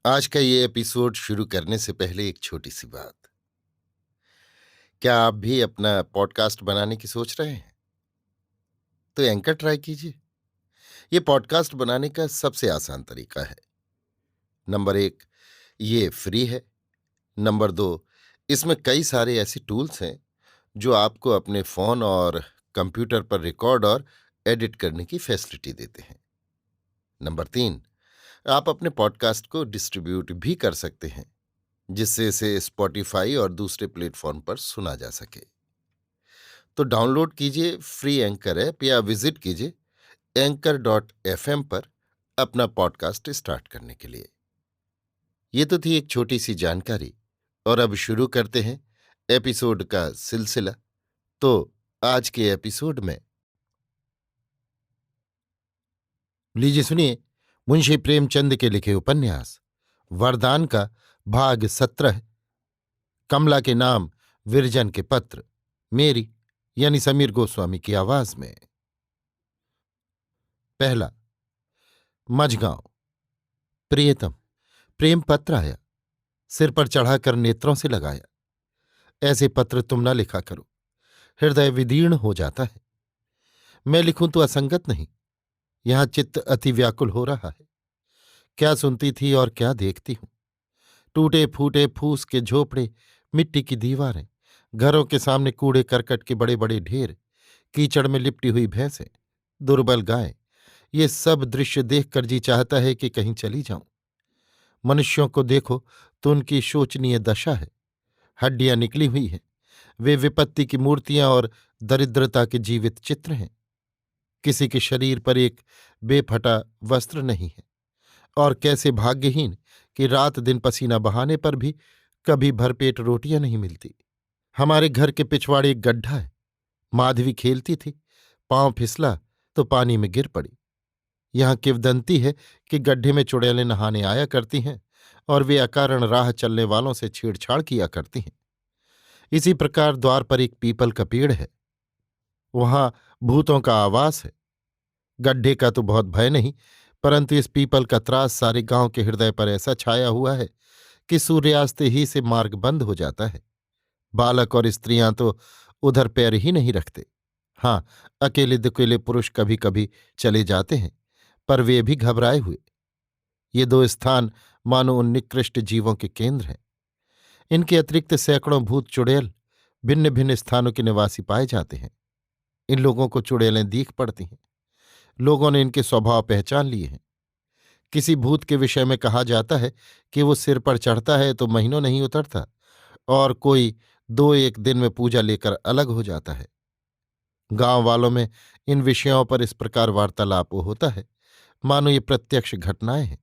आज का ये एपिसोड शुरू करने से पहले एक छोटी सी बात। क्या आप भी अपना पॉडकास्ट बनाने की सोच रहे हैं? तो एंकर ट्राई कीजिए। ये पॉडकास्ट बनाने का सबसे आसान तरीका है। नंबर एक, ये फ्री है। नंबर दो, इसमें कई सारे ऐसे टूल्स हैं जो आपको अपने फोन और कंप्यूटर पर रिकॉर्ड और एडिट करने की फैसिलिटी देते हैं। नंबर तीन, आप अपने पॉडकास्ट को डिस्ट्रीब्यूट भी कर सकते हैं, जिससे इसे स्पॉटिफाई और दूसरे प्लेटफॉर्म पर सुना जा सके। तो डाउनलोड कीजिए फ्री एंकर ऐप या विजिट कीजिए anchor.fm पर अपना पॉडकास्ट स्टार्ट करने के लिए। ये तो थी एक छोटी सी जानकारी, और अब शुरू करते हैं एपिसोड का सिलसिला। तो आज के एपिसोड में लीजिए सुनिए मुंशी प्रेमचंद के लिखे उपन्यास वरदान का भाग 17, कमला के नाम विरजन के पत्र, मेरी यानी समीर गोस्वामी की आवाज में। पहला। मझगांव। प्रियतम, प्रेम पत्र आया। सिर पर चढ़ाकर नेत्रों से लगाया। ऐसे पत्र तुम न लिखा करो, हृदय विदीर्ण हो जाता है। मैं लिखूं तो असंगत नहीं, यहां चित्त अति व्याकुल हो रहा है। क्या सुनती थी और क्या देखती हूं। टूटे फूटे फूस के झोपड़े, मिट्टी की दीवारें, घरों के सामने कूड़े करकट के बड़े बड़े ढेर, कीचड़ में लिपटी हुई भैंसें, दुर्बल गायें, ये सब दृश्य देखकर जी चाहता है कि कहीं चली जाऊं। मनुष्यों को देखो तो उनकी शोचनीय दशा है। हड्डियां निकली हुई हैं, वे विपत्ति की मूर्तियां और दरिद्रता के जीवित चित्र हैं। किसी के शरीर पर एक बेफटा वस्त्र नहीं है। और कैसे भाग्यहीन कि रात दिन पसीना बहाने पर भी कभी भरपेट रोटियां नहीं मिलती। हमारे घर के पिछवाड़े एक गड्ढा है। माधवी खेलती थी, पांव फिसला तो पानी में गिर पड़ी। यहाँ किंवदंती है कि गड्ढे में चुड़ैलें नहाने आया करती हैं और वे अकारण राह चलने वालों से छेड़छाड़ किया करती हैं। इसी प्रकार द्वार पर एक पीपल का पेड़ है, वहां भूतों का आवास है। गड्ढे का तो बहुत भय नहीं, परंतु इस पीपल का त्रास सारे गांव के हृदय पर ऐसा छाया हुआ है कि सूर्यास्त ही से मार्ग बंद हो जाता है। बालक और स्त्रियां तो उधर पैर ही नहीं रखते। हाँ, अकेले दुकेले पुरुष कभी कभी चले जाते हैं, पर वे भी घबराए हुए। ये दो स्थान मानो उन निकृष्ट जीवों के केंद्र हैं। इनके अतिरिक्त सैकड़ों भूत चुड़ैल भिन्न भिन्न स्थानों के निवासी पाए जाते हैं। इन लोगों को चुड़ैलें दीख पड़ती हैं। लोगों ने इनके स्वभाव पहचान लिए हैं। किसी भूत के विषय में कहा जाता है कि वो सिर पर चढ़ता है तो महीनों नहीं उतरता, और कोई दो एक दिन में पूजा लेकर अलग हो जाता है। गांव वालों में इन विषयों पर इस प्रकार वार्तालाप होता है मानो ये प्रत्यक्ष घटनाएं हैं।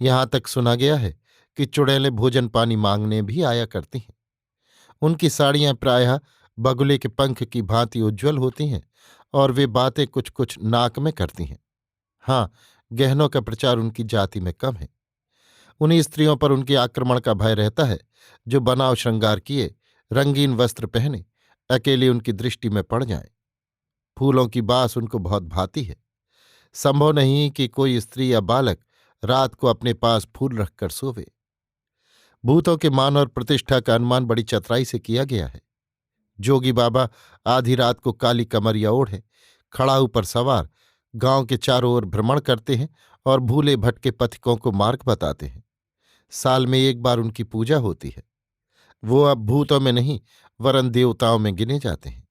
यहां तक सुना गया है कि चुड़ैलें भोजन पानी मांगने भी आया करती हैं। उनकी साड़ियां प्रायः बगुले के पंख की भांति उज्ज्वल होती हैं, और वे बातें कुछ कुछ नाक में करती हैं। हाँ, गहनों का प्रचार उनकी जाति में कम है। उन्हीं स्त्रियों पर उनके आक्रमण का भय रहता है जो बनाव श्रृंगार किए, रंगीन वस्त्र पहने, अकेले उनकी दृष्टि में पड़ जाएं। फूलों की बास उनको बहुत भाती है। संभव नहीं कि कोई स्त्री या बालक रात को अपने पास फूल रखकर सोवे। भूतों के मान और प्रतिष्ठा का अनुमान बड़ी चतुराई से किया गया है। जोगी बाबा आधी रात को काली कमरिया ओढ़े, खड़ाऊ पर सवार, गांव के चारों ओर भ्रमण करते हैं और भूले भटके पथिकों को मार्ग बताते हैं। साल में एक बार उनकी पूजा होती है। वो अब भूतों में नहीं, वरन देवताओं में गिने जाते हैं।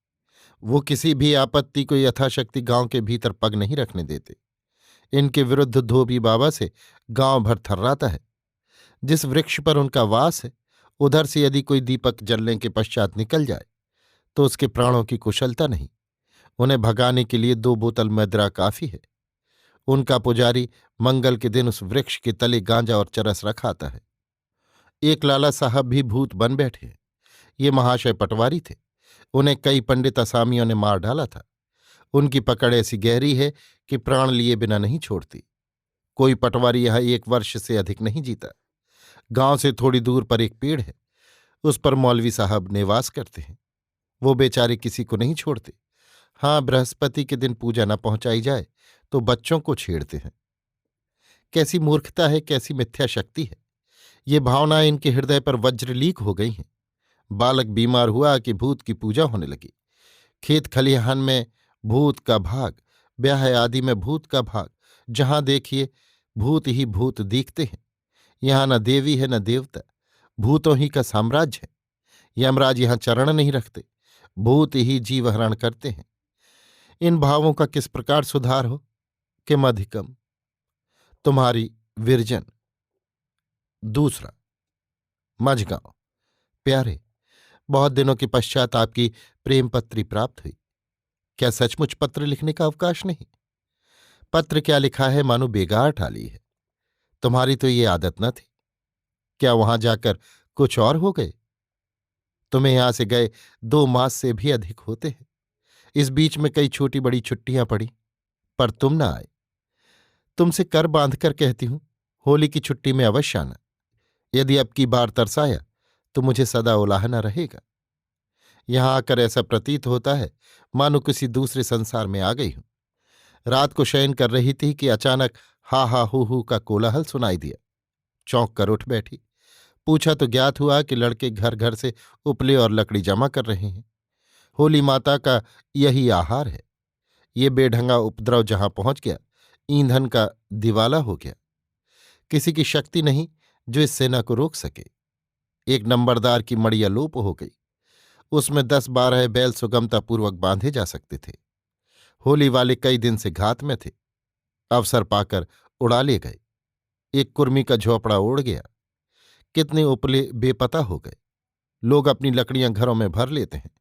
वो किसी भी आपत्ति को यथाशक्ति गांव के भीतर पग नहीं रखने देते। इनके विरुद्ध धोबी बाबा से गांव भर थर्राता है। जिस वृक्ष पर उनका वास है, उधर से यदि कोई दीपक जलने के पश्चात निकल जाए तो उसके प्राणों की कुशलता नहीं। उन्हें भगाने के लिए 2 बोतल मदिरा काफी है। उनका पुजारी मंगल के दिन उस वृक्ष के तले गांजा और चरस रखाता है। एक लाला साहब भी भूत बन बैठे हैं। ये महाशय पटवारी थे। उन्हें कई पंडित असामियों ने मार डाला था। उनकी पकड़ ऐसी गहरी है कि प्राण लिए बिना नहीं छोड़ती। कोई पटवारी यहां 1 वर्ष से अधिक नहीं जीता। गांव से थोड़ी दूर पर एक पेड़ है, उस पर मौलवी साहब निवास करते हैं। वो बेचारे किसी को नहीं छोड़ते। हाँ, बृहस्पति के दिन पूजा न पहुंचाई जाए तो बच्चों को छेड़ते हैं। कैसी मूर्खता है, कैसी मिथ्या शक्ति है। ये भावनाएं इनके हृदय पर वज्रलीक हो गई हैं। बालक बीमार हुआ कि भूत की पूजा होने लगी। खेत खलिहान में भूत का भाग, ब्याह आदि में भूत का भाग, जहां देखिए भूत ही भूत दिखते हैं। यहां न देवी है न देवता, भूतों ही का साम्राज्य है। यमराज यहां चरण नहीं रखते, भूत ही जीवहरण करते हैं। इन भावों का किस प्रकार सुधार हो? किम अधिकम। तुम्हारी विरजन। दूसरा। मझगांव। प्यारे, बहुत दिनों के पश्चात आपकी प्रेम पत्री प्राप्त हुई। क्या सचमुच पत्र लिखने का अवकाश नहीं? पत्र क्या लिखा है, मानो बेगार टाली है। तुम्हारी तो ये आदत न थी। क्या वहां जाकर कुछ और हो गए? तुम्हें यहां से गए 2 मास से भी अधिक होते हैं। इस बीच में कई छोटी बड़ी छुट्टियां पड़ी, पर तुम न आए। तुमसे कर बांधकर कहती हूं, होली की छुट्टी में अवश्य आना। यदि अब की बार तरसाया तो मुझे सदा उलाहना रहेगा। यहां आकर ऐसा प्रतीत होता है मानो किसी दूसरे संसार में आ गई हूं। रात को शयन कर रही थी कि अचानक हा हा हू का कोलाहल सुनाई दिया। चौंक कर उठ बैठी। पूछा तो ज्ञात हुआ कि लड़के घर घर से उपले और लकड़ी जमा कर रहे हैं। होली माता का यही आहार है। ये बेढंगा उपद्रव जहां पहुंच गया, ईंधन का दिवाला हो गया। किसी की शक्ति नहीं जो इस सेना को रोक सके। एक नंबरदार की मड़िया लोप हो गई। उसमें 10-12 बैल सुगमतापूर्वक बांधे जा सकते थे। होली वाले कई दिन से घात में थे, अवसर पाकर उड़ा ले गए। एक कुर्मी का झोपड़ा उड़ गया। कितने उपले बेपता हो गए। लोग अपनी लकड़ियां घरों में भर लेते हैं।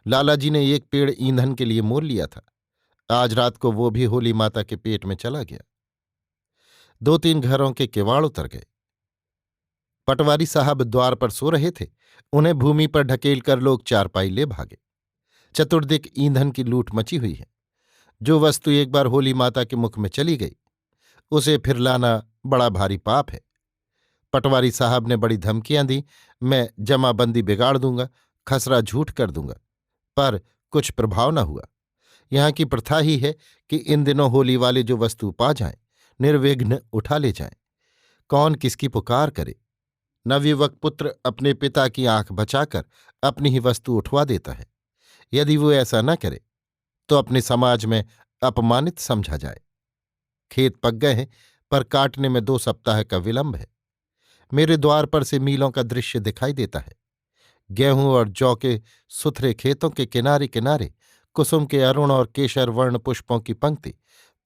लालाजी ने एक पेड़ ईंधन के लिए मोल लिया था। आज रात को वो भी होली माता के पेट में चला गया। 2-3 घरों के किवाड़ उतर गए। पटवारी साहब द्वार पर सो रहे थे। उन्हें भूमि पर ढकेल कर लोग चारपाई ले भागे। चतुर्दिक ईंधन की लूट मची हुई है। जो वस्तु एक बार होली माता के मुख में चली गई, उसे फिर लाना बड़ा भारी पाप है। पटवारी साहब ने बड़ी धमकियां दी, मैं जमाबंदी बिगाड़ दूंगा, खसरा झूठ कर दूंगा, पर कुछ प्रभाव न हुआ। यहाँ की प्रथा ही है कि इन दिनों होली वाले जो वस्तु पा जाएं, निर्विघ्न उठा ले जाएं। कौन किसकी पुकार करे। नवयुवक पुत्र अपने पिता की आंख बचाकर अपनी ही वस्तु उठवा देता है। यदि वो ऐसा न करे तो अपने समाज में अपमानित समझा जाए। खेत पक गए हैं, पर काटने में 2 सप्ताह का विलंब है। मेरे द्वार पर से मीलों का दृश्य दिखाई देता है। गेहूं और जौ के सुथरे खेतों के किनारे किनारे कुसुम के अरुण और केशर वर्ण पुष्पों की पंक्ति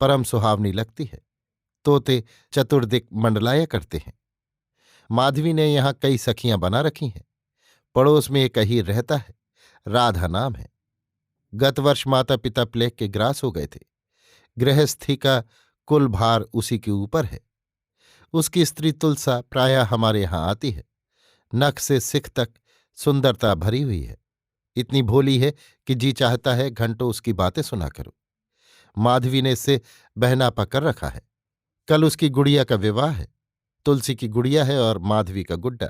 परम सुहावनी लगती है। तोते चतुर्दिक मंडलाया करते हैं। माधवी ने यहाँ कई सखियां बना रखी हैं। पड़ोस में एक अहीर रहता है, राधा नाम है। गत वर्ष माता पिता प्लेग के ग्रास हो गए थे। गृहस्थी का कुल भार उसी के ऊपर है। उसकी स्त्री तुलसा प्रायः हमारे यहां आती है। नख से सिख तक सुंदरता भरी हुई है। इतनी भोली है कि जी चाहता है घंटों उसकी बातें सुना करूं। माधवी ने इससे बहनापा कर रखा है। कल उसकी गुड़िया का विवाह है। तुलसी की गुड़िया है और माधवी का गुड्डा।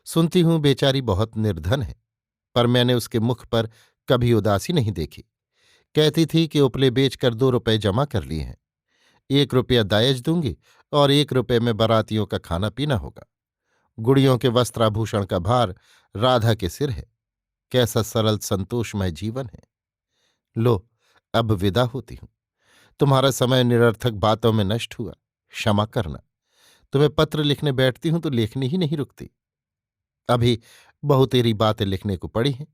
सुनती हूं बेचारी बहुत निर्धन है, पर मैंने उसके मुख पर कभी उदासी नहीं देखी। कहती थी कि उपले बेचकर 2 रुपए जमा कर लिए हैं। 1 रुपया दायज दूंगी और 1 रुपये में बारातियों का खाना पीना होगा। गुड़ियों के वस्त्राभूषण का भार राधा के सिर है। कैसा सरल संतोषमय जीवन है। लो, अब विदा होती हूं। तुम्हारा समय निरर्थक बातों में नष्ट हुआ, क्षमा करना। तुम्हें पत्र लिखने बैठती हूं तो लेखनी ही नहीं रुकती। अभी बहु तेरी बातें लिखने को पड़ी हैं।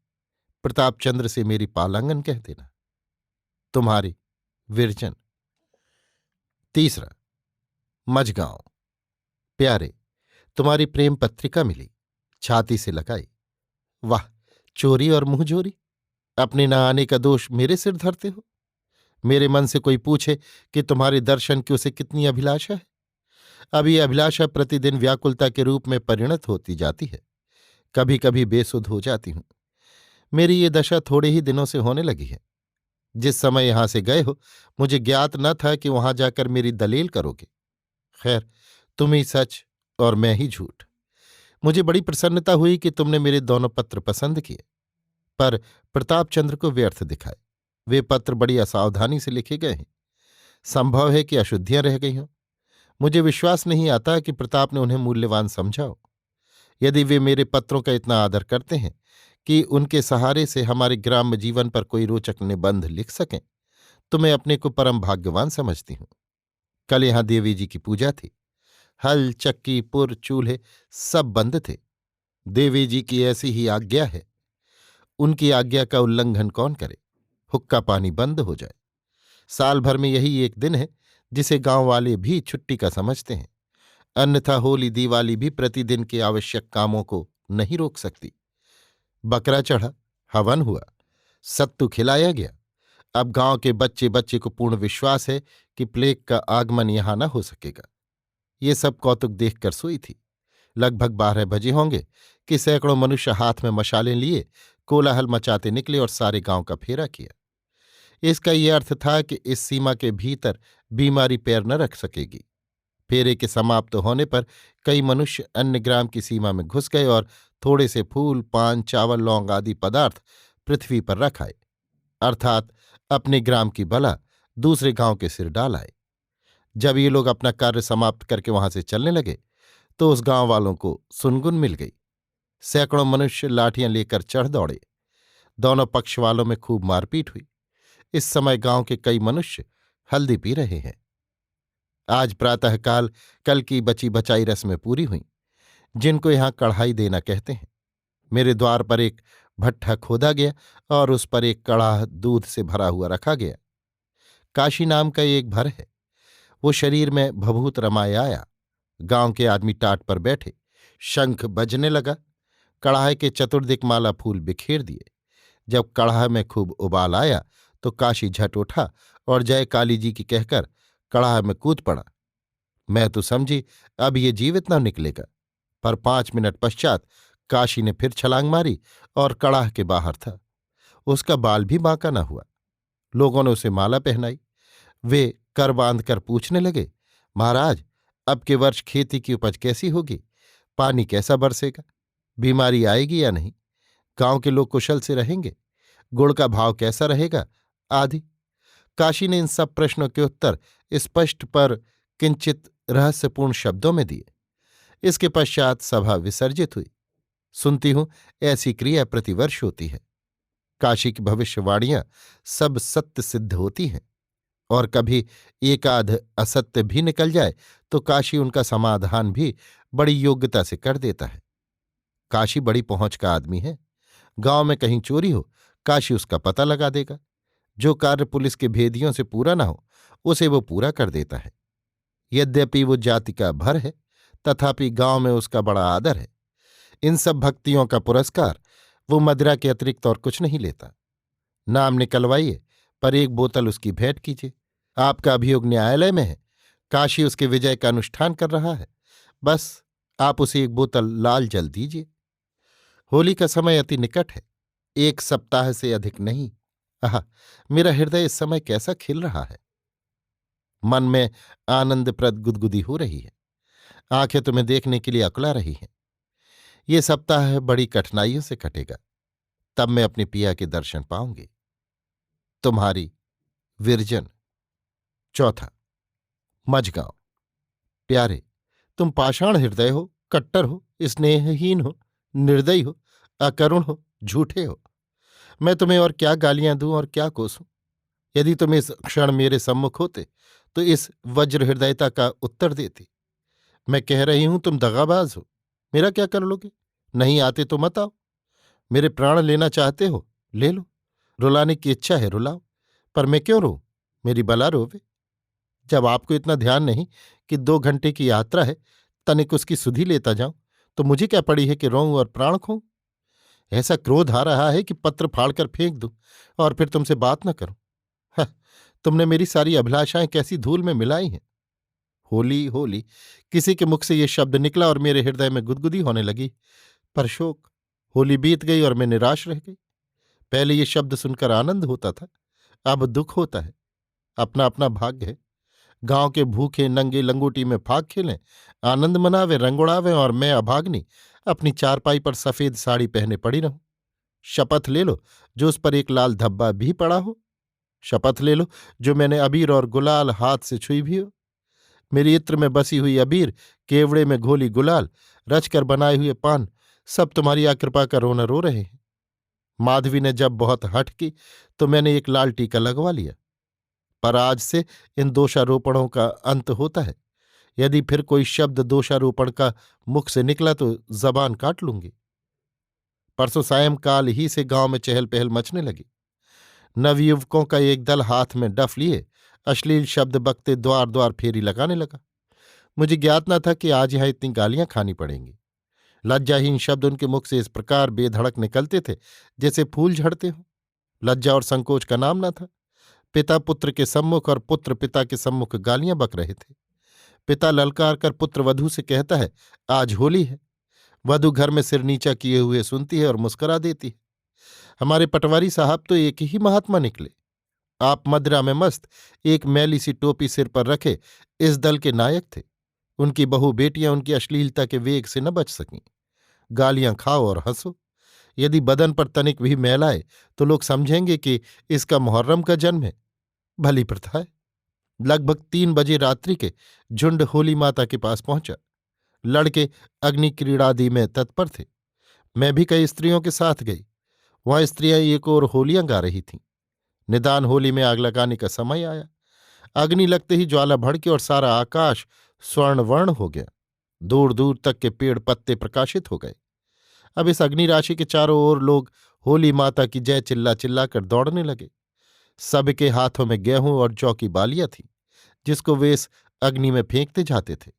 प्रतापचंद्र से मेरी पालांगन कह देना। तुम्हारी विरजन। तीसरा। मझगांव। प्यारे, तुम्हारी प्रेम पत्रिका मिली, छाती से लगाई। वाह, चोरी और मुंहजोरी। अपने न आने का दोष मेरे सिर धरते हो। मेरे मन से कोई पूछे कि तुम्हारे दर्शन की उसे कितनी अभिलाषा है। अब ये अभिलाषा प्रतिदिन व्याकुलता के रूप में परिणत होती जाती है। कभी कभी बेसुध हो जाती हूं। मेरी ये दशा थोड़े ही दिनों से होने लगी है। जिस समय यहां से गए हो, मुझे ज्ञात न था कि वहां जाकर मेरी दलील करोगे। खैर, तुम ही सच और मैं ही झूठ। मुझे बड़ी प्रसन्नता हुई कि तुमने मेरे दोनों पत्र पसंद किए, पर प्रतापचंद्र को व्यर्थ दिखाए। वे पत्र बड़ी असावधानी से लिखे गए हैं। संभव है कि अशुद्धियां रह गई हों। मुझे विश्वास नहीं आता कि प्रताप ने उन्हें मूल्यवान समझा हो। यदि वे मेरे पत्रों का इतना आदर करते हैं कि उनके सहारे से हमारे ग्राम्य जीवन पर कोई रोचक निबंध लिख सकें, तो मैं अपने को परम भाग्यवान समझती हूँ। कल यहां देवी जी की पूजा थी। हल, चक्की, पुर, चूल्हे सब बंद थे। देवी जी की ऐसी ही आज्ञा है। उनकी आज्ञा का उल्लंघन कौन करे? हुक्का पानी बंद हो जाए। साल भर में यही एक दिन है जिसे गांव वाले भी छुट्टी का समझते हैं। अन्यथा होली दिवाली भी प्रतिदिन के आवश्यक कामों को नहीं रोक सकती। बकरा चढ़ा, हवन हुआ, सत्तू खिलाया गया। अब गांव के बच्चे बच्चे को पूर्ण विश्वास है कि प्लेग का आगमन यहां न हो सकेगा। ये सब कौतुक देखकर सोई थी। लगभग 12 बजे होंगे कि सैकड़ों मनुष्य हाथ में मशालें लिए कोलाहल मचाते निकले और सारे गांव का फेरा किया। इसका ये अर्थ था कि इस सीमा के भीतर बीमारी पैर न रख सकेगी। फेरे के समाप्त होने पर कई मनुष्य अन्य ग्राम की सीमा में घुस गए और थोड़े से फूल, पान, चावल, लौंग आदि पदार्थ पृथ्वी पर रख आए, अर्थात अपने ग्राम की बला दूसरे गांव के सिर डाल आए। जब ये लोग अपना कार्य समाप्त करके वहां से चलने लगे तो उस गांव वालों को सुनगुन मिल गई। सैकड़ों मनुष्य लाठियां लेकर चढ़ दौड़े। दोनों पक्ष वालों में खूब मारपीट हुई। इस समय गांव के कई मनुष्य हल्दी पी रहे हैं। आज प्रातःकाल कल की बची बचाई रस्में पूरी हुईं, जिनको यहां कढ़ाई देना कहते हैं। मेरे द्वार पर एक भट्ठा खोदा गया और उस पर एक कड़ाह दूध से भरा हुआ रखा गया। काशी नाम का एक भर है। वो शरीर में भभूत रमाए आया। गांव के आदमी टाट पर बैठे। शंख बजने लगा। कड़ाहे के चतुर्दिक माला फूल बिखेर दिए। जब कड़ाह में खूब उबाल आया तो काशी झट उठा और जय काली जी की कहकर कड़ाह में कूद पड़ा। मैं तो समझी अब ये जीवित न निकलेगा, पर 5 मिनट पश्चात काशी ने फिर छलांग मारी और कड़ाह के बाहर था। उसका बाल भी बांका न हुआ। लोगों ने उसे माला पहनाई। वे कर बांध कर पूछने लगे, महाराज, अब के वर्ष खेती की उपज कैसी होगी? पानी कैसा बरसेगा? बीमारी आएगी या नहीं? गांव के लोग कुशल से रहेंगे? गुड़ का भाव कैसा रहेगा? आदि। काशी ने इन सब प्रश्नों के उत्तर स्पष्ट पर किंचित रहस्यपूर्ण शब्दों में दिए। इसके पश्चात सभा विसर्जित हुई। सुनती हूं ऐसी क्रिया प्रतिवर्ष होती है। काशी की भविष्यवाणियां सब सत्य सिद्ध होती हैं, और कभी एकाध असत्य भी निकल जाए तो काशी उनका समाधान भी बड़ी योग्यता से कर देता है। काशी बड़ी पहुंच का आदमी है। गांव में कहीं चोरी हो, काशी उसका पता लगा देगा। जो कार्य पुलिस के भेदियों से पूरा न हो, उसे वो पूरा कर देता है। यद्यपि वो जाति का भर है, तथापि गांव में उसका बड़ा आदर है। इन सब भक्तियों का पुरस्कार वो मदिरा के अतिरिक्त और कुछ नहीं लेता। नाम निकलवाइए, पर एक बोतल उसकी भेंट कीजिए। आपका अभियोग न्यायालय में है। काशी उसके विजय का अनुष्ठान कर रहा है। बस आप उसे एक बोतल लाल जल दीजिए। होली का समय अति निकट है। 1 सप्ताह से अधिक नहीं। आह, मेरा हृदय इस समय कैसा खिल रहा है। मन में आनंदप्रद गुदगुदी हो रही है। आंखें तुम्हें देखने के लिए अकुला रही हैं। ये सप्ताह बड़ी कठिनाइयों से कटेगा, तब मैं अपने पिया के दर्शन पाऊंगी। तुम्हारी विरजन। 4। मझगांव। प्यारे, तुम पाषाण हृदय हो, कट्टर हो, स्नेहहीन हो, निर्दयी हो, अकरुण हो, झूठे हो। मैं तुम्हें और क्या गालियां दूं और क्या कोसूं? यदि तुम इस क्षण मेरे सम्मुख होते तो इस वज्र हृदयता का उत्तर देती। मैं कह रही हूं तुम दगाबाज हो। मेरा क्या कर लोगे? नहीं आते तो मत आओ। मेरे प्राण लेना चाहते हो, ले लो। रुलाने की इच्छा है, रुलाओ। पर मैं क्यों रोऊं? मेरी बला रोवे। जब आपको इतना ध्यान नहीं कि 2 घंटे की यात्रा है, तनिक उसकी सुधि लेता जाऊं, तो मुझे क्या पड़ी है कि रोऊं और प्राण खोऊं? ऐसा क्रोध आ रहा है कि पत्र फाड़कर फेंक दूं और फिर तुमसे बात न करूं। हह, तुमने मेरी सारी अभिलाषाएं कैसी धूल में मिलाई हैं। होली होली, किसी के मुख से ये शब्द निकला और मेरे हृदय में गुदगुदी होने लगी। पर शोक। होली बीत गई और मैं निराश रह गई। पहले ये शब्द सुनकर आनंद होता था, अब दुख होता है। अपना अपना भाग्य है। गांव के भूखे नंगे लंगोटी में फाग खेलें, आनंद मनावे, रंग उड़ावें, और मैं अभाग्नि अपनी चारपाई पर सफेद साड़ी पहने पड़ी रहूं। शपथ ले लो जो उस पर एक लाल धब्बा भी पड़ा हो। शपथ ले लो जो मैंने अबीर और गुलाल हाथ से छुई भी हो। मेरी इत्र में बसी हुई अबीर, केवड़े में घोली गुलाल, रचकर बनाए हुए पान, सब तुम्हारी आकृपा का रोना रो रहे हैं। माधवी ने जब बहुत हठ की तो मैंने एक लाल टीका लगवा लिया। पर आज से इन दोषारोपणों का अंत होता है। यदि फिर कोई शब्द दोषारोपण का मुख से निकला तो जबान काट लूंगी। परसों सायंकाल ही से गांव में चहल पहल मचने लगी। नवयुवकों का एक दल हाथ में डफ लिए अश्लील शब्द बकते द्वार द्वार फेरी लगाने लगा। मुझे ज्ञात न था कि आज यहां इतनी गालियां खानी पड़ेंगी। लज्जाहीन शब्द उनके मुख से इस प्रकार बेधड़क निकलते थे जैसे फूल झड़ते हों। लज्जा और संकोच का नाम न था। पिता पुत्र के सम्मुख और पुत्र पिता के सम्मुख गालियां बक रहे थे। पिता ललकार कर पुत्र वधू से कहता है, आज होली है। वधू घर में सिर नीचा किए हुए सुनती है और मुस्कुरा देती है। हमारे पटवारी साहब तो एक ही महात्मा निकले। आप मदिरा में मस्त, एक मैली सी टोपी सिर पर रखे इस दल के नायक थे। उनकी बहू बेटियां उनकी अश्लीलता के वेग से न बच सकीं। गालियां खाओ और हंसो। यदि बदन पर तनिक भी मैल आए तो लोग समझेंगे कि इसका मुहर्रम का जन्म है। भली प्रथा है। लगभग 3 बजे रात्रि के झुंड होली माता के पास पहुंचा। लड़के अग्नि क्रीड़ादि में तत्पर थे। मैं भी कई स्त्रियों के साथ गई। वहां स्त्रियां एक और होलियां गा रही थीं। निदान होली में आग लगाने का समय आया। अग्नि लगते ही ज्वाला भड़की और सारा आकाश स्वर्णवर्ण हो गया। दूर दूर तक के पेड़ पत्ते प्रकाशित हो गए। अब इस अग्नि राशि के चारों ओर लोग होली माता की जय चिल्ला चिल्लाकर दौड़ने लगे। सबके हाथों में गेहूं और जौ की बालियां थीं, जिसको वे इस अग्नि में फेंकते जाते थे।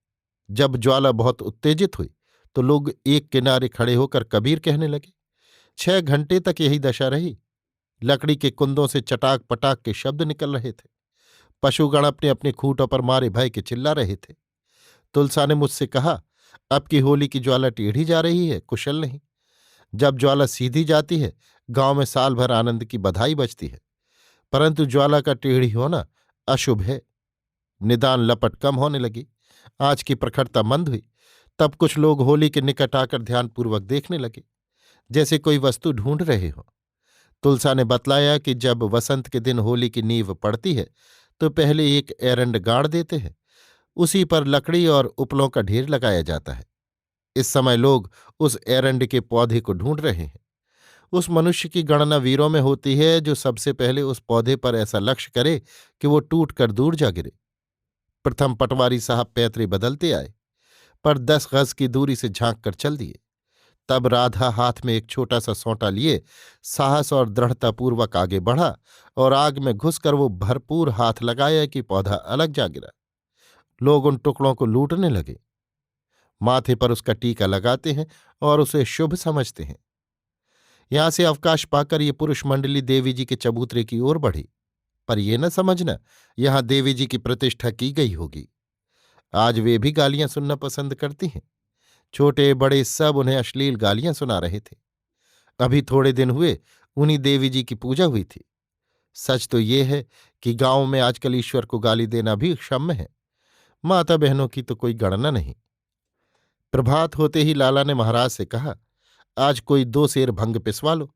जब ज्वाला बहुत उत्तेजित हुई तो लोग एक किनारे खड़े होकर कबीर कहने लगे। 6 घंटे तक यही दशा रही। लकड़ी के कुंदों से चटाक पटाक के शब्द निकल रहे थे। पशुगण अपने अपने खूंटों पर मारे भय के चिल्ला रहे थे। तुलसा ने मुझसे कहा, अब की होली की ज्वाला टेढ़ी जा रही है, कुशल नहीं। जब ज्वाला सीधी जाती है गांव में साल भर आनंद की बधाई बजती है, परंतु ज्वाला का टेढ़ी होना अशुभ है। निदान लपट कम होने लगी। आज की प्रखरता मंद हुई। तब कुछ लोग होली के निकट आकर ध्यानपूर्वक देखने लगे, जैसे कोई वस्तु ढूंढ रहे हो। तुलसा ने बतलाया कि जब वसंत के दिन होली की नींव पड़ती है तो पहले एक एरंड गाड़ देते हैं। उसी पर लकड़ी और उपलों का ढेर लगाया जाता है। इस समय लोग उस एरंड के पौधे को ढूंढ रहे हैं। उस मनुष्य की गणना वीरों में होती है जो सबसे पहले उस पौधे पर ऐसा लक्ष्य करे कि वो टूट कर दूर जा गिरे। प्रथम पटवारी साहब पैतरे बदलते आए, पर 10 गज की दूरी से झांक कर चल दिए। तब राधा हाथ में एक छोटा सा सोंटा लिए साहस और दृढ़तापूर्वक आगे बढ़ा और आग में घुसकर वो भरपूर हाथ लगाया कि पौधा अलग जा गिरा। लोग उन टुकड़ों को लूटने लगे। माथे पर उसका टीका लगाते हैं और उसे शुभ समझते हैं। यहां से अवकाश पाकर ये पुरुष मंडली देवी जी के चबूतरे की ओर बढ़ी। पर ये न समझना यहां देवी जी की प्रतिष्ठा की गई होगी। आज वे भी गालियां सुनना पसंद करती हैं। छोटे बड़े सब उन्हें अश्लील गालियां सुना रहे थे। अभी थोड़े दिन हुए उन्हीं देवी जी की पूजा हुई थी। सच तो ये है कि गांव में आजकल ईश्वर को गाली देना भी क्षम्य है। माता बहनों की तो कोई गणना नहीं। प्रभात होते ही लाला ने महाराज से कहा, आज कोई 2 सेर भंग पिसवा लो।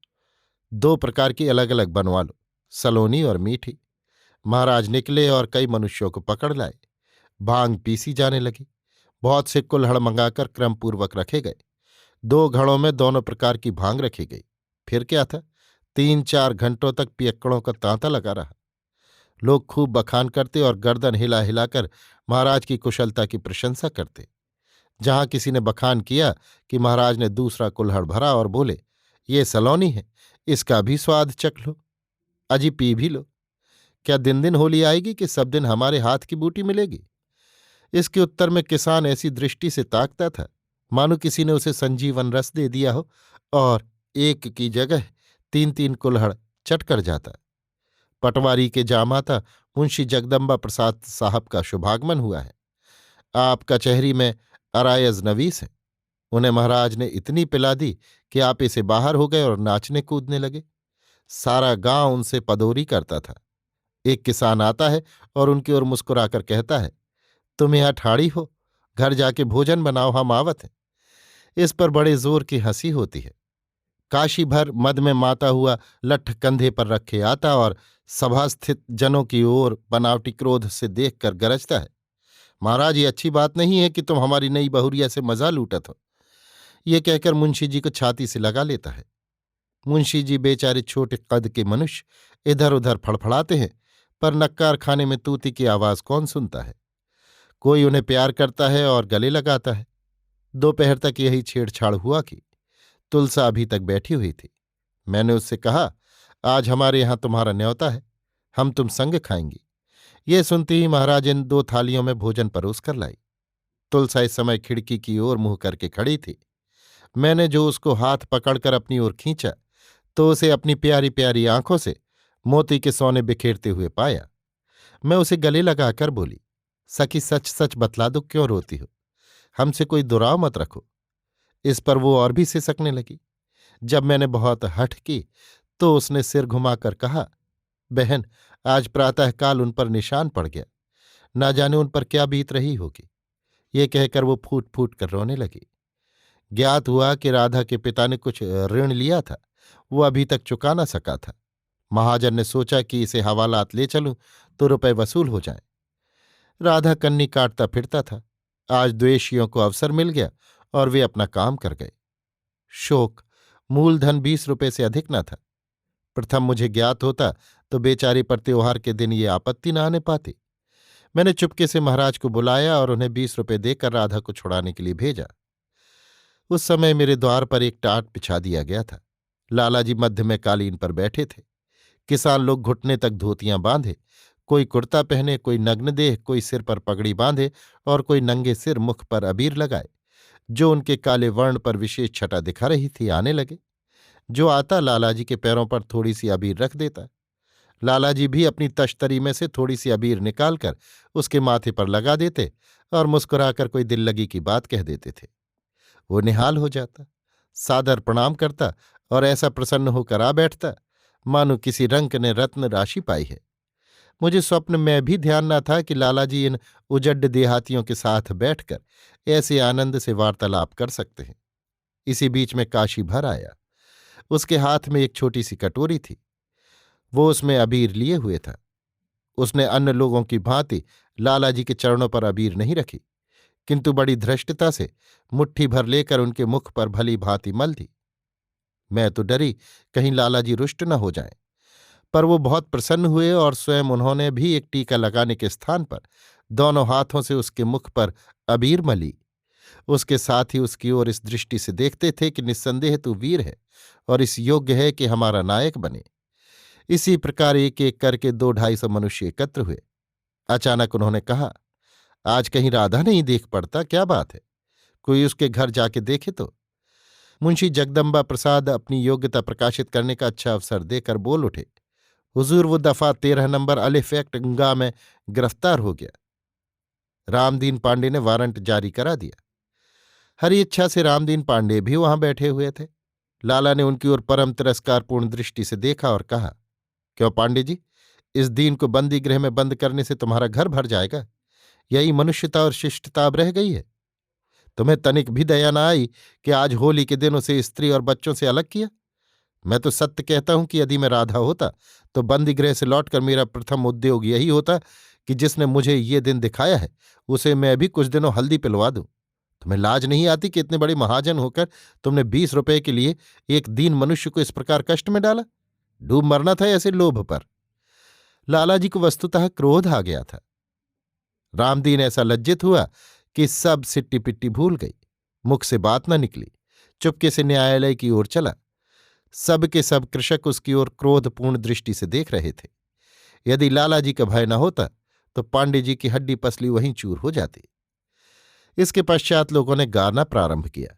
2 प्रकार की अलग अलग बनवा लो, सलोनी और मीठी। महाराज निकले और कई मनुष्यों को पकड़ लाए। भांग पीसी जाने लगी। बहुत से कुल्हड़ मंगाकर क्रमपूर्वक रखे गए। 2 घड़ों में दोनों प्रकार की भांग रखी गई। फिर क्या था, 3-4 घंटों तक पियक्कड़ों का तांता लगा रहा। लोग खूब बखान करते और गर्दन हिला हिलाकर महाराज की कुशलता की प्रशंसा करते। जहां किसी ने बखान किया कि महाराज ने दूसरा कुल्हड़ भरा और बोले, ये सलोनी है, इसका भी स्वाद चख लो, अजी पी भी लो। क्या दिन दिन होली आएगी कि सब दिन हमारे हाथ की बूटी मिलेगी? इसके उत्तर में किसान ऐसी दृष्टि से ताकता था मानो किसी ने उसे संजीवन रस दे दिया हो और एक की जगह 3-3 कुल्हड़ चट कर जाता। पटवारी के जामाता मुंशी जगदम्बा प्रसाद साहब का शुभागमन हुआ है। आप कचहरी में अरायज नवीस हैं। उन्हें महाराज ने इतनी पिला दी कि आप इसे बाहर हो गए और नाचने कूदने लगे। सारा गांव उनसे पदोरी करता था। एक किसान आता है और उनकी ओर मुस्कुराकर कहता है, तुम यहाँ ठाड़ी हो, घर जाके भोजन बनाओ, हम आवत हैं। इस पर बड़े जोर की हंसी होती है। काशी भर मद में माता हुआ लठ कंधे पर रखे आता और सभा स्थित जनों की ओर बनावटी क्रोध से देखकर गरजता है, महाराज, ये अच्छी बात नहीं है कि तुम हमारी नई बहुरिया से मजा लूटत हो। ये कहकर मुंशी जी को छाती से लगा लेता है। मुंशी जी बेचारे छोटे कद के मनुष्य इधर उधर फड़फड़ाते हैं, पर नक्कार खाने में तूती की आवाज कौन सुनता है। कोई उन्हें प्यार करता है और गले लगाता है। दोपहर तक यही छेड़छाड़ हुआ कि तुलसा अभी तक बैठी हुई थी। मैंने उससे कहा, आज हमारे यहां तुम्हारा न्योता है, हम तुम संग खाएंगी। ये सुनती ही महाराजन 2 थालियों में भोजन परोस कर लाई। तुलसा इस समय खिड़की की ओर मुंह करके खड़ी थी। मैंने जो उसको हाथ पकड़कर अपनी ओर खींचा तो उसे अपनी प्यारी प्यारी आंखों से मोती के सोने बिखेरते हुए पाया। मैं उसे गले लगाकर बोली, सखी, सच सच बतला दो, क्यों रोती हो? हमसे कोई दुराव मत रखो। इस पर वो और भी सिसकने लगी। जब मैंने बहुत हठ की तो उसने सिर घुमाकर कहा, बहन, आज प्रातःकाल उन पर निशान पड़ गया, ना जाने उन पर क्या बीत रही होगी। ये कहकर वो फूट फूट कर रोने लगी। ज्ञात हुआ कि राधा के पिता ने कुछ ऋण लिया था, वो अभी तक चुका न सका था। महाजन ने सोचा कि इसे हवालात ले चलूं तो रुपए वसूल हो जाएं। राधा कन्नी काटता फिरता था। आज द्वेषियों को अवसर मिल गया और वे अपना काम कर गए। शोक, मूलधन 20 रुपए से अधिक न था। प्रथम मुझे ज्ञात होता तो बेचारी पर त्योहार के दिन ये आपत्ति न आने पाती। मैंने चुपके से महाराज को बुलाया और उन्हें 20 रुपए देकर राधा को छुड़ाने के लिए भेजा। उस समय मेरे द्वार पर एक टाट बिछा दिया गया था। लालाजी मध्य में कालीन पर बैठे थे। किसान लोग घुटने तक धोतियां बांधे, कोई कुर्ता पहने, कोई नग्नदेह, कोई सिर पर पगड़ी बांधे और कोई नंगे सिर मुख पर अबीर लगाए। जो उनके काले वर्ण पर विशेष छटा दिखा रही थी, आने लगे। जो आता लालाजी के पैरों पर थोड़ी सी अबीर रख देता। लालाजी भी अपनी तश्तरी में से थोड़ी सी अबीर निकालकर उसके माथे पर लगा देते और मुस्कुराकर कोई दिल लगी की बात कह देते थे। वो निहाल हो जाता, सादर प्रणाम करता और ऐसा प्रसन्न होकर आ बैठता मानो किसी रंक ने रत्न राशि पाई है। मुझे स्वप्न में भी ध्यान न था कि लालाजी इन उजड्ड देहातियों के साथ बैठकर ऐसे आनंद से वार्तालाप कर सकते हैं। इसी बीच में काशी भर आया। उसके हाथ में एक छोटी सी कटोरी थी। वो उसमें अबीर लिए हुए था। उसने अन्य लोगों की भांति लालाजी के चरणों पर अबीर नहीं रखी, किंतु बड़ी धृष्टता से मुट्ठी भर लेकर उनके मुख पर भली भांति मल दी। मैं तो डरी कहीं लालाजी रुष्ट न हो जाएं, पर वो बहुत प्रसन्न हुए और स्वयं उन्होंने भी एक टीका लगाने के स्थान पर दोनों हाथों से उसके मुख पर अबीर मली। उसके साथ ही उसकी ओर इस दृष्टि से देखते थे कि निस्संदेह तू वीर है और इस योग्य है कि हमारा नायक बने। इसी प्रकार एक एक करके 200-250 मनुष्य एकत्र हुए। अचानक उन्होंने कहा, आज कहीं राधा नहीं देख पड़ता, क्या बात है? कोई उसके घर जाके देखे तो। मुंशी जगदम्बा प्रसाद अपनी योग्यता प्रकाशित करने का अच्छा अवसर देकर बोल उठे, हुजूर, वो दफा 13 नंबर अलिफेक्ट गंगा में गिरफ्तार हो गया। रामदीन पांडे ने वारंट जारी करा दिया। हरी इच्छा से रामदीन पांडे भी वहां बैठे हुए थे। लाला ने उनकी ओर परम तिरस्कारपूर्ण दृष्टि से देखा और कहा, क्यों पांडे जी, इस दीन को बंदी गृह में बंद करने से तुम्हारा घर भर जाएगा? यही मनुष्यता और शिष्टता अब रह गई है? तुम्हें तनिक भी दया न आई कि आज होली के दिन उसे स्त्री और बच्चों से अलग किया? मैं तो सत्य कहता हूं कि यदि मैं राधा होता तो बंदी गृह से लौटकर मेरा प्रथम उद्योग यही होता कि जिसने मुझे ये दिन दिखाया है उसे मैं भी कुछ दिनों हल्दी पिलवा दूं। तुम्हें लाज नहीं आती कि इतने बड़े महाजन होकर तुमने 20 रुपए के लिए एक दीन मनुष्य को इस प्रकार कष्ट में डाला? डूब मरना था ऐसे लोभ पर। लालाजी को वस्तुतः क्रोध आ गया था। रामदीन ऐसा लज्जित हुआ कि सब सिट्टी पिट्टी भूल गई। मुख से बात न निकली। चुपके से न्यायालय की ओर चला। सब के सब कृषक उसकी ओर क्रोधपूर्ण दृष्टि से देख रहे थे। यदि लालाजी का भय न होता तो पांडे जी की हड्डी पसली वहीं चूर हो जाती। इसके पश्चात लोगों ने गाना प्रारंभ किया।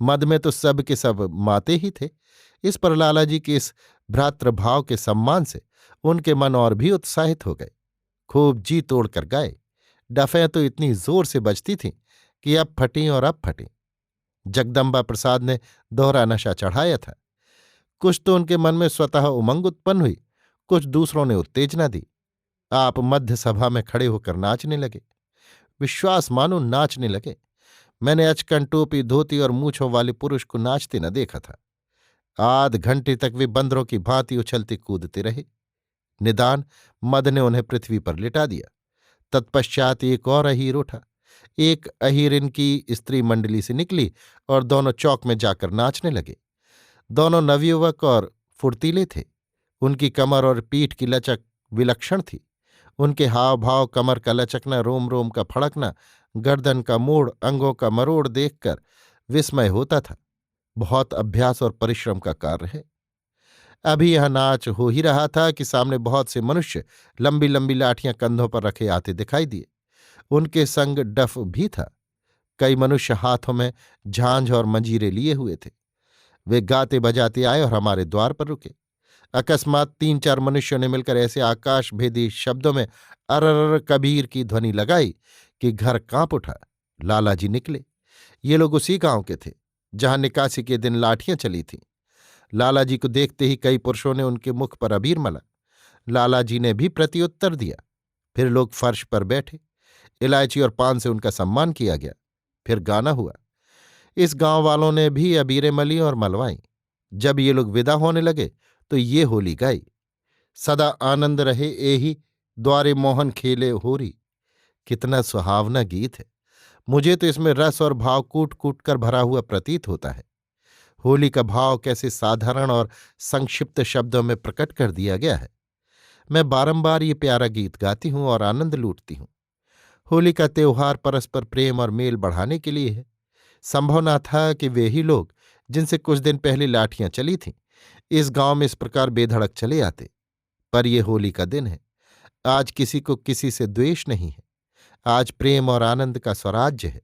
मद में तो सब के सब माते ही थे। इस पर लालाजी के इस भ्रातृभाव के सम्मान से उनके मन और भी उत्साहित हो गए। खूब जी तोड़कर गाए। डफें तो इतनी जोर से बजती थीं कि अब फटीं और अब फटीं। जगदम्बा प्रसाद ने दोहरा नशा चढ़ाया था। कुछ तो उनके मन में स्वतः उमंग उत्पन्न हुई, कुछ दूसरों ने उत्तेजना दी। आप मध्य सभा में खड़े होकर नाचने लगे। विश्वास मानो नाचने लगे। मैंने अचकन टोपी धोती और मूंछों वाले पुरुष को नाचते न देखा था। आध घंटे तक वे बंदरों की भांति उछलते कूदते रहे। निदान मद ने उन्हें पृथ्वी पर लिटा दिया। तत्पश्चात एक और अहीर उठा। एक अहीर इनकी स्त्री मंडली से निकली और दोनों चौक में जाकर नाचने लगे। दोनों नवयुवक और फुर्तीले थे। उनकी कमर और पीठ की लचक विलक्षण थी। उनके हाव भाव, कमर का लचकना, रोम रोम का फड़कना, गर्दन का मोड़, अंगों का मरोड़ देखकर विस्मय होता था। बहुत अभ्यास और परिश्रम का कार्य है। अभी यह नाच हो ही रहा था कि सामने बहुत से मनुष्य लंबी लंबी लाठियां कंधों पर रखे आते दिखाई दिए। उनके संग डफ भी था। कई मनुष्य हाथों में झांझ और मंजीरे लिए हुए थे। वे गाते बजाते आए और हमारे द्वार पर रुके। अकस्मात 3-4 मनुष्यों ने मिलकर ऐसे आकाश भेदी शब्दों में अरर कबीर की ध्वनि लगाई कि घर कांप उठा। लालाजी निकले। ये लोग उसी गांव के थे जहां निकासी के दिन लाठियां चली थीं। लालाजी को देखते ही कई पुरुषों ने उनके मुख पर अबीर मला। लालाजी ने भी प्रत्युत्तर दिया। फिर लोग फर्श पर बैठे। इलायची और पान से उनका सम्मान किया गया। फिर गाना हुआ। इस गांव वालों ने भी अबीरें मली और मलवाईं। जब ये लोग विदा होने लगे तो ये होली गाई। सदा आनंद रहे एही द्वारे मोहन खेले होरी। कितना सुहावना गीत है। मुझे तो इसमें रस और भाव कूट कूट कर भरा हुआ प्रतीत होता है। होली का भाव कैसे साधारण और संक्षिप्त शब्दों में प्रकट कर दिया गया है। मैं बारंबार ये प्यारा गीत गाती हूं और आनंद लूटती हूं। होली का त्योहार परस्पर प्रेम और मेल बढ़ाने के लिए है। संभव न था कि वे ही लोग जिनसे कुछ दिन पहले लाठियां चली थीं इस गांव में इस प्रकार बेधड़क चले आते। पर यह होली का दिन है। आज किसी को किसी से द्वेष नहीं है। आज प्रेम और आनंद का स्वराज्य है।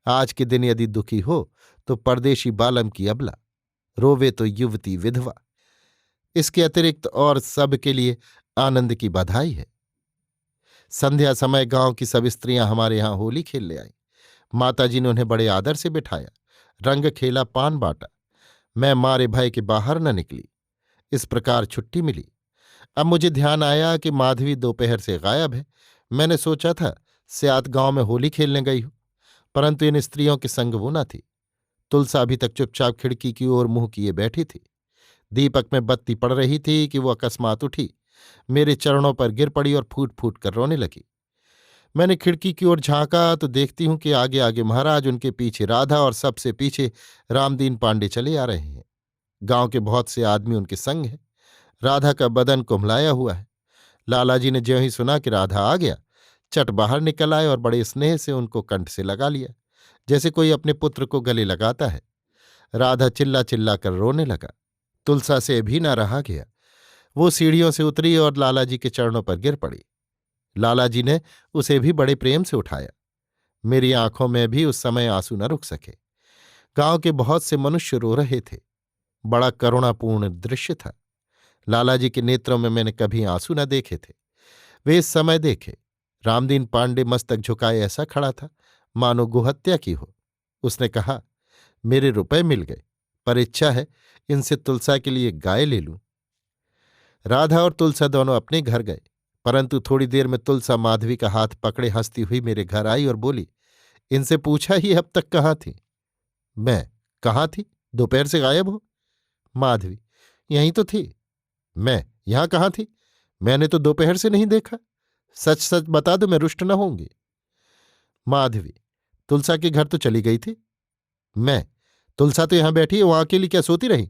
आज के दिन यदि दुखी हो तो परदेशी बालम की अबला, रोवे तो युवती विधवा। इसके अतिरिक्त और सब के लिए आनंद की बधाई है। संध्या समय गांव की सब स्त्रियां हमारे यहां होली खेलने आईं। माताजी ने उन्हें बड़े आदर से बिठाया, रंग खेला, पान बांटा। मैं मारे भय के बाहर न निकली। इस प्रकार छुट्टी मिली। अब मुझे ध्यान आया कि माधवी दोपहर से गायब है। मैंने सोचा था स्यात गांव में होली खेलने गई हो, परंतु इन स्त्रियों के संग वो न थी। तुलसा अभी तक चुपचाप खिड़की की ओर मुंह किए बैठी थी। दीपक में बत्ती पड़ रही थी कि वो अकस्मात उठी, मेरे चरणों पर गिर पड़ी और फूट फूट कर रोने लगी। मैंने खिड़की की ओर झांका तो देखती हूं कि आगे आगे महाराज, उनके पीछे राधा और सबसे पीछे रामदीन पांडे चले आ रहे हैं। गांव के बहुत से आदमी उनके संग हैं। राधा का बदन कुम्हलाया हुआ है। लालाजी ने ज्यों ही सुना कि राधा आ गया, चट बाहर निकल आए और बड़े स्नेह से उनको कंठ से लगा लिया, जैसे कोई अपने पुत्र को गले लगाता है। राधा चिल्ला चिल्ला कर रोने लगा। तुलसा से भी न रहा गया। वो सीढ़ियों से उतरी और लालाजी के चरणों पर गिर पड़ी। लालाजी ने उसे भी बड़े प्रेम से उठाया। मेरी आंखों में भी उस समय आंसू न रुक सके। गांव के बहुत से मनुष्य रो रहे थे। बड़ा करुणापूर्ण दृश्य था। लालाजी के नेत्रों में मैंने कभी आंसू न देखे थे। वे इस समय देखे। रामदीन पांडे मस्तक झुकाए ऐसा खड़ा था मानो गोहत्या की हो। उसने कहा, मेरे रुपए मिल गए, पर इच्छा है इनसे तुलसा के लिए गाय ले लूं। राधा और तुलसा दोनों अपने घर गए, परंतु थोड़ी देर में तुलसा माधवी का हाथ पकड़े हंसती हुई मेरे घर आई और बोली, इनसे पूछा ही अब तक कहाँ थी? मैं, कहाँ थी? दोपहर से गायब हो? माधवी, यहीं तो थी। मैं, यहां कहाँ थी? मैंने तो दोपहर से नहीं देखा। सच सच बता दो, मैं रुष्ट न होंगी। माधवी, तुलसा के घर तो चली गई थी। मैं, तुलसा तो यहां बैठी है, वहां अकेली क्या सोती रही?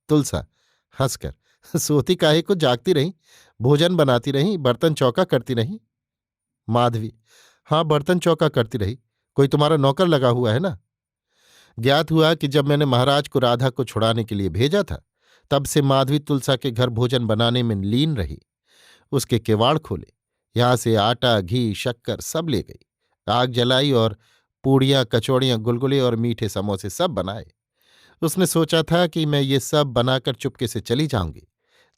तुलसा हंसकर, सोती काहे को, जागती रही, भोजन बनाती रही, बर्तन चौका करती रही। माधवी, हाँ, बर्तन चौका करती रही। कोई तुम्हारा नौकर लगा हुआ है ना? ज्ञात हुआ कि जब मैंने महाराज को राधा को छुड़ाने के लिए भेजा था, तब से माधवी तुलसा के घर भोजन बनाने में लीन रही। उसके किवाड़ खोले, यहां से आटा, घी, शक्कर सब ले गई। आग जलाई और पूड़ियां, कचौड़ियां, गुलगुले और मीठे समोसे सब बनाए। उसने सोचा था कि मैं ये सब बनाकर चुपके से चली जाऊंगी।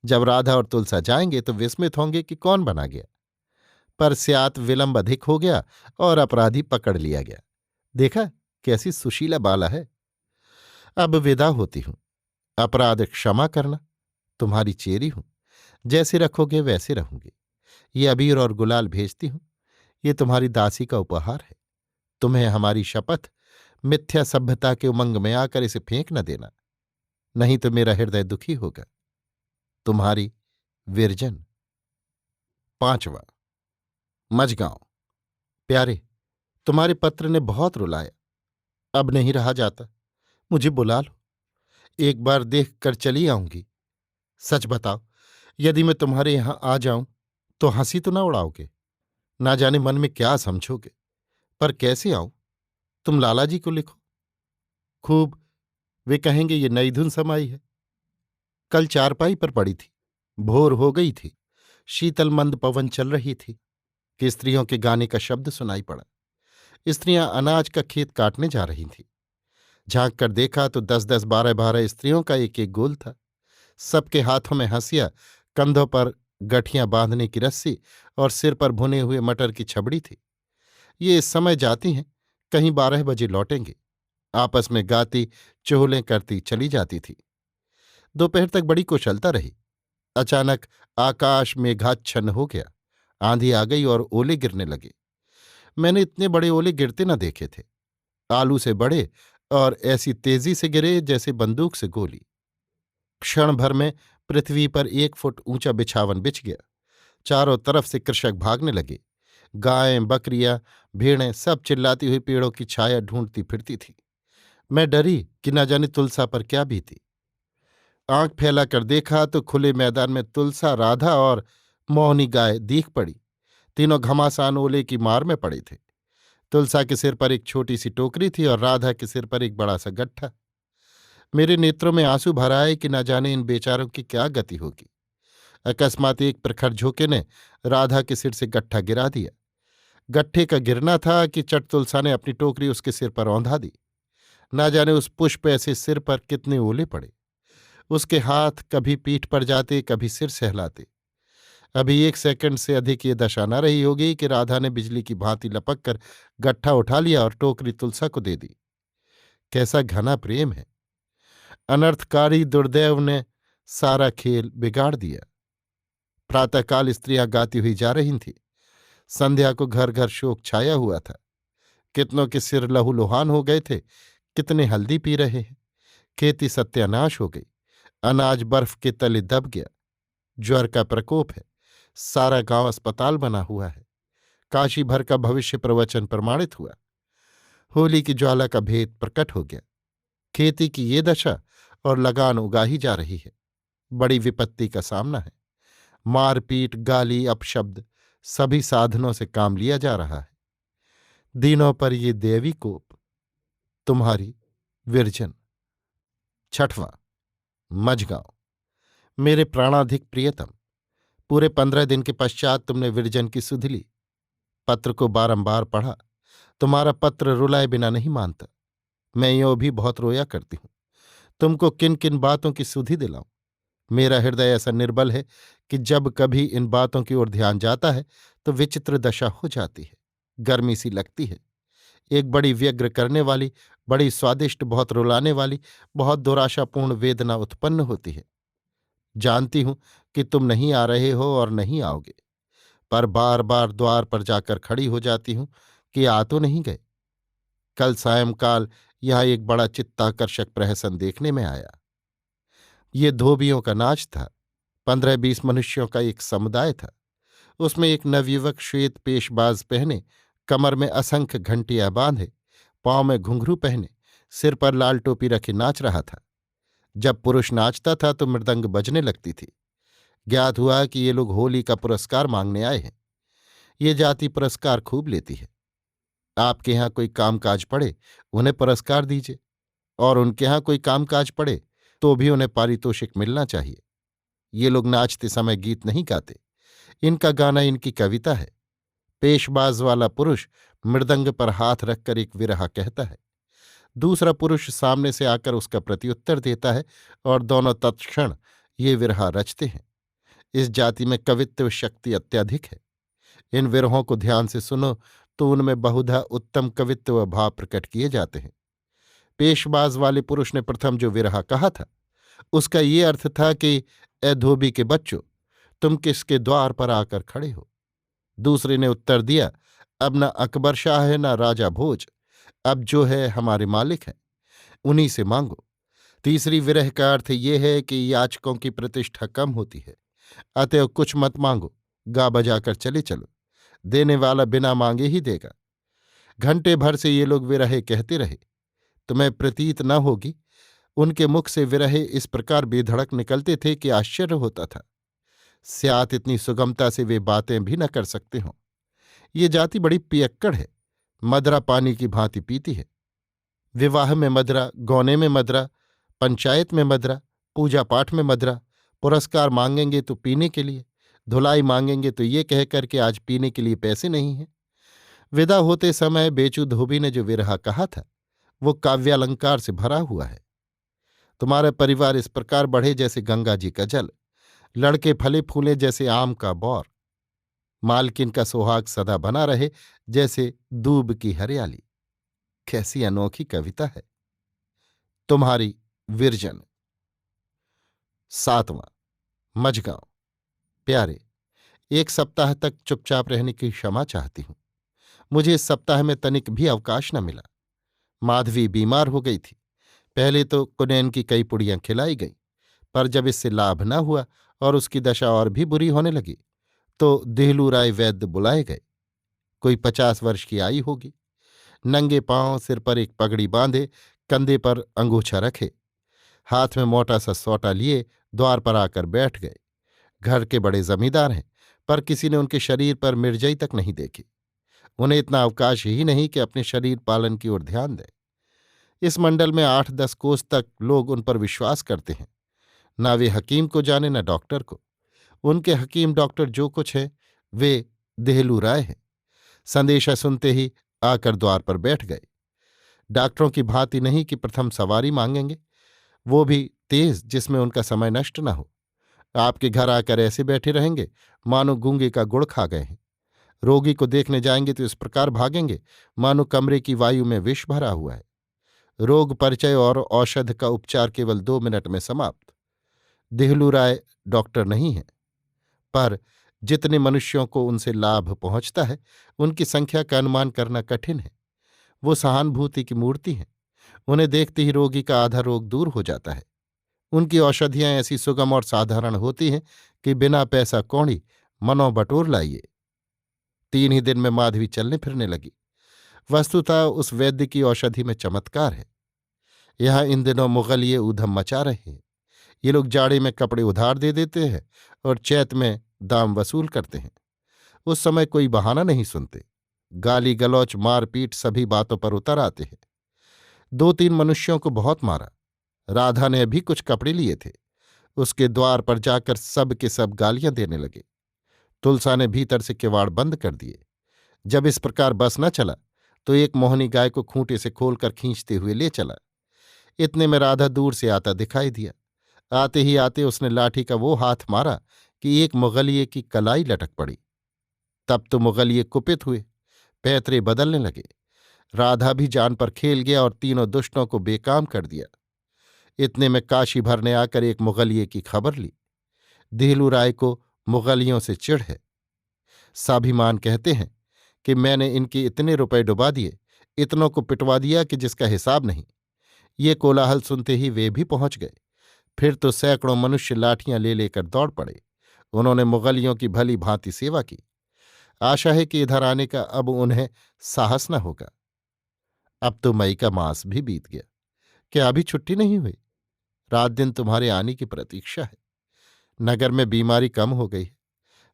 जब राधा और तुलसा जाएंगे तो विस्मित होंगे कि कौन बना गया। पर स्यात विलंब अधिक हो गया और अपराधी पकड़ लिया गया। देखा कैसी सुशीला बाला है। अब विदा होती हूं। अपराध क्षमा करना। तुम्हारी चेरी हूं। जैसे रखोगे वैसे रहूंगी। ये अबीर और गुलाल भेजती हूं। ये तुम्हारी दासी का उपहार है। तुम्हें हमारी शपथ, मिथ्या सभ्यता के उमंग में आकर इसे फेंक न देना, नहीं तो मेरा हृदय दुखी होगा। तुम्हारी विरजन। 5वां। मझगांव। प्यारे, तुम्हारे पत्र ने बहुत रुलाया। अब नहीं रहा जाता। मुझे बुला लो। एक बार देख कर चली आऊंगी। सच बताओ, यदि मैं तुम्हारे यहां आ जाऊं तो हंसी तो ना उड़ाओगे? ना जाने मन में क्या समझोगे। पर कैसे आऊं? तुम लाला जी को लिखो। खूब। वे कहेंगे ये नई धुन समाई है। कल चारपाई पर पड़ी थी। भोर हो गई थी। शीतल मंद पवन चल रही थी कि स्त्रियों के गाने का शब्द सुनाई पड़ा। स्त्रियां अनाज का खेत काटने जा रही थीं। झांक कर देखा तो 10-10, 12-12 स्त्रियों का एक एक गोल था। सबके हाथों में हंसिया, कंधों पर गठियां बांधने की रस्सी और सिर पर भुने हुए मटर की छबड़ी थी। ये इस समय जाती हैं, कहीं 12 बजे लौटेंगे। आपस में गाती, चुहलें करती चली जाती थी। दोपहर तक बड़ी कुशलता रही। अचानक आकाश मेघाच्छन्न हो गया। आंधी आ गई और ओले गिरने लगे। मैंने इतने बड़े ओले गिरते न देखे थे। आलू से बड़े, और ऐसी तेजी से गिरे जैसे बंदूक से गोली। क्षण भर में पृथ्वी पर 1 फुट ऊंचा बिछावन बिछ गया। चारों तरफ से कृषक भागने लगे। गायें, बकरियां, भेड़ें सब चिल्लाती हुई पेड़ों की छाया ढूंढती फिरती थी। मैं डरी कि न जाने तुलसा पर क्या बीती। आंख फैला कर देखा तो खुले मैदान में तुलसा, राधा और मोहनी गाय दीख पड़ी। तीनों घमासान ओले की मार में पड़े थे। तुलसा के सिर पर एक छोटी सी टोकरी थी और राधा के सिर पर एक बड़ा सा गट्ठा। मेरे नेत्रों में आंसू भर आए कि न जाने इन बेचारों की क्या गति होगी। अकस्मात एक प्रखर झोंके ने राधा के सिर से गट्ठा गिरा दिया। गट्ठे का गिरना था कि चट तुलसा ने अपनी टोकरी उसके सिर पर औंधा दी। ना जाने उस पुष्प ऐसे सिर पर कितने ओले पड़े। उसके हाथ कभी पीठ पर जाते, कभी सिर सहलाते। अभी 1 सेकंड से अधिक ये दशा न रही होगी कि राधा ने बिजली की भांति लपक कर गट्ठा उठा लिया और टोकरी तुलसा को दे दी। कैसा घना प्रेम है! अनर्थकारी दुर्दैव ने सारा खेल बिगाड़ दिया। प्रातःकाल स्त्रियां गाती हुई जा रही थीं। संध्या को घर घर शोक छाया हुआ था। कितनों के सिर लहूलुहान हो गए थे, कितने हल्दी पी रहे हैं। खेती सत्यानाश हो गई। अनाज बर्फ के तले दब गया। ज्वर का प्रकोप है। सारा गांव अस्पताल बना हुआ है। काशी भर का भविष्य प्रवचन प्रमाणित हुआ। होली की ज्वाला का भेद प्रकट हो गया। खेती की ये दशा और लगान उगाही जा रही है। बड़ी विपत्ति का सामना है। मारपीट, गाली, अपशब्द सभी साधनों से काम लिया जा रहा है। दिनों पर ये देवी कोप। तुम्हारी विरजन। 6वां। मझगांव। मेरे प्राणाधिक प्रियतम, पूरे 15 दिन के पश्चात तुमने विरजन की सुधि ली। पत्र को बारंबार पढ़ा। तुम्हारा पत्र रुलाए बिना नहीं मानता। मैं यों भी बहुत रोया करती हूं। तुमको किन किन बातों की सुधि दिलाऊं। मेरा हृदय ऐसा निर्बल है कि जब कभी इन बातों की ओर ध्यान जाता है तो विचित्र दशा हो जाती है। गर्मी सी लगती है। एक बड़ी व्यग्र करने वाली, बड़ी स्वादिष्ट, बहुत रुलाने वाली, बहुत दुराशापूर्ण वेदना उत्पन्न होती है। जानती हूं कि तुम नहीं आ रहे हो और नहीं आओगे, पर बार बार द्वार पर जाकर खड़ी हो जाती हूं कि आ तो नहीं गए। कल सायंकाल यहां एक बड़ा चित्ताकर्षक प्रहसन देखने में आया। ये धोबियों का नाच था। 15-20 मनुष्यों का एक समुदाय था। उसमें एक नवयुवक श्वेत पेशबाज पहने, कमर में असंख्य घंटियां बांधे, पांव में घुंघरू पहने, सिर पर लाल टोपी रखे नाच रहा था। जब पुरुष नाचता था तो मृदंग बजने लगती थी। ज्ञात हुआ कि ये लोग होली का पुरस्कार मांगने आए हैं। ये जाति पुरस्कार खूब लेती है। आपके यहाँ कोई कामकाज पड़े, उन्हें पुरस्कार दीजिए, और उनके यहाँ कोई कामकाज पड़े तो भी उन्हें पारितोषिक मिलना चाहिए। ये लोग नाचते समय गीत नहीं गाते। इनका गाना इनकी कविता है। पेशबाज वाला पुरुष मृदंग पर हाथ रखकर एक विरहा कहता है। दूसरा पुरुष सामने से आकर उसका प्रत्युत्तर देता है और दोनों तत्क्षण ये विरहा रचते हैं। इस जाति में कवित्व शक्ति अत्यधिक है। इन विरहों को ध्यान से सुनो तो उनमें बहुधा उत्तम कवित्व भाव प्रकट किए जाते हैं। पेशबाज वाले पुरुष ने प्रथम जो विरहा कहा था उसका ये अर्थ था कि ए धोबी के बच्चों, तुम किसके द्वार पर आकर खड़े हो। दूसरे ने उत्तर दिया, अब न अकबर शाह है न राजा भोज, अब जो है हमारे मालिक हैं, उन्हीं से मांगो। तीसरी विरह का अर्थ ये है कि याचकों की प्रतिष्ठा कम होती है, अतएव कुछ मत मांगो, गा बजाकर चले चलो। देने वाला बिना मांगे ही देगा। घंटे भर से ये लोग विरहे कहते रहे। तुम्हें प्रतीत न होगी, उनके मुख से विरहे इस प्रकार बेधड़क निकलते थे कि आश्चर्य होता था। स्यात इतनी सुगमता से वे बातें भी न कर सकते हों। ये जाति बड़ी पियक्कड़ है, मदरा पानी की भांति पीती है। विवाह में मदरा, गौने में मदरा, पंचायत में मदरा, पूजा पाठ में मदरा, पुरस्कार मांगेंगे तो पीने के लिए, धुलाई मांगेंगे तो ये कहकर के आज पीने के लिए पैसे नहीं हैं। विदा होते समय बेचू धोबी ने जो विरहा कहा था वो काव्यालंकार से भरा हुआ है। तुम्हारा परिवार इस प्रकार बढ़े जैसे गंगा जी का जल, लड़के फले फूले जैसे आम का बौर, मालकिन का सुहाग सदा बना रहे जैसे दूब की हरियाली। कैसी अनोखी कविता है। तुम्हारी विरजन। 7वां। मझगांव। प्यारे, एक सप्ताह तक चुपचाप रहने की क्षमा चाहती हूं। मुझे इस सप्ताह में तनिक भी अवकाश न मिला। माधवी बीमार हो गई थी। पहले तो कुनैन की कई पुड़ियां खिलाई गईं, पर जब इससे लाभ न हुआ और उसकी दशा और भी बुरी होने लगी तो देहलू राय वैद्य बुलाए गए। कोई 50 वर्ष की आई होगी। नंगे पांव, सिर पर एक पगड़ी बांधे, कंधे पर अंगूछा रखे, हाथ में मोटा सा सोटा लिए द्वार पर आकर बैठ गए। घर के बड़े जमींदार हैं, पर किसी ने उनके शरीर पर मिर्जई तक नहीं देखी। उन्हें इतना अवकाश ही नहीं कि अपने शरीर पालन की ओर ध्यान दें। इस मंडल में 8-10 कोस तक लोग उन पर विश्वास करते हैं। ना वे हकीम को जाने न डॉक्टर को। उनके हकीम डॉक्टर जो कुछ है वे देहलू राय हैं। संदेशा सुनते ही आकर द्वार पर बैठ गए। डॉक्टरों की भांति नहीं कि प्रथम सवारी मांगेंगे, वो भी तेज जिसमें उनका समय नष्ट न हो। आपके घर आकर ऐसे बैठे रहेंगे मानो गूंगे का गुड़ खा गए हैं। रोगी को देखने जाएंगे तो इस प्रकार भागेंगे मानो कमरे की वायु में विष भरा हुआ है। रोग परिचय और औषध का उपचार केवल 2 मिनट में समाप्त। देहलू राय डॉक्टर नहीं है, पर जितने मनुष्यों को उनसे लाभ पहुंचता है उनकी संख्या का अनुमान करना कठिन है। वो सहानुभूति की मूर्ति हैं। उन्हें देखते ही रोगी का आधा रोग दूर हो जाता है। उनकी औषधियां ऐसी सुगम और साधारण होती हैं कि बिना पैसा कौड़ी मनो बटोर लाइए। 3 ही दिन में माधवी चलने फिरने लगी। वस्तुतः उस वैद्य की औषधि में चमत्कार है। यहां इन दिनों मुगलिये ऊधम मचा रहे हैं। ये लोग जाड़े में कपड़े उधार दे देते हैं और चैत में दाम वसूल करते हैं। उस समय कोई बहाना नहीं सुनते। गाली गलौच मारपीट सभी बातों पर उतर आते हैं। 2-3 मनुष्यों को बहुत मारा। राधा ने भी कुछ कपड़े लिए थे। उसके द्वार पर जाकर सब के सब गालियां देने लगे। तुलसा ने भीतर से किवाड़ बंद कर दिए। जब इस प्रकार बस न चला तो एक मोहनी गाय को खूंटे से खोलकर खींचते हुए ले चला। इतने में राधा दूर से आता दिखाई दिया। आते ही आते उसने लाठी का वो हाथ मारा कि एक मुगलिये की कलाई लटक पड़ी। तब तो मुगलिये कुपित हुए, पैतरे बदलने लगे। राधा भी जान पर खेल गया और तीनों दुष्टों को बेकाम कर दिया। इतने में काशी भर ने आकर एक मुगलिये की खबर ली। देहलू राय को मुगलियों से चिढ़ है। स्वाभिमान कहते हैं कि मैंने इनके इतने रुपए डुबा दिए, इतनों को पिटवा दिया कि जिसका हिसाब नहीं। ये कोलाहल सुनते ही वे भी पहुंच गए। फिर तो सैकड़ों मनुष्य लाठियां ले लेकर दौड़ पड़े। उन्होंने मुगलियों की भली भांति सेवा की। आशा है कि इधर आने का अब उन्हें साहस न होगा। अब तो मई का मास भी बीत गया। क्या अभी छुट्टी नहीं हुई? रात दिन तुम्हारे आने की प्रतीक्षा है। नगर में बीमारी कम हो गई है।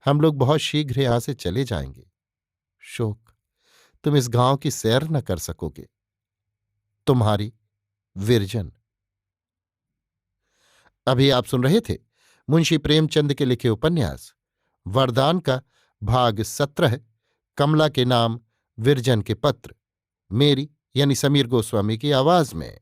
हम लोग बहुत शीघ्र यहां से चले जाएंगे। शोक, तुम इस गांव की सैर न कर सकोगे। तुम्हारी विरजन। अभी आप सुन रहे थे मुंशी प्रेमचंद के लिखे उपन्यास वरदान का भाग 17 कमला के नाम विरजन के पत्र, मेरी यानी समीर गोस्वामी की आवाज में।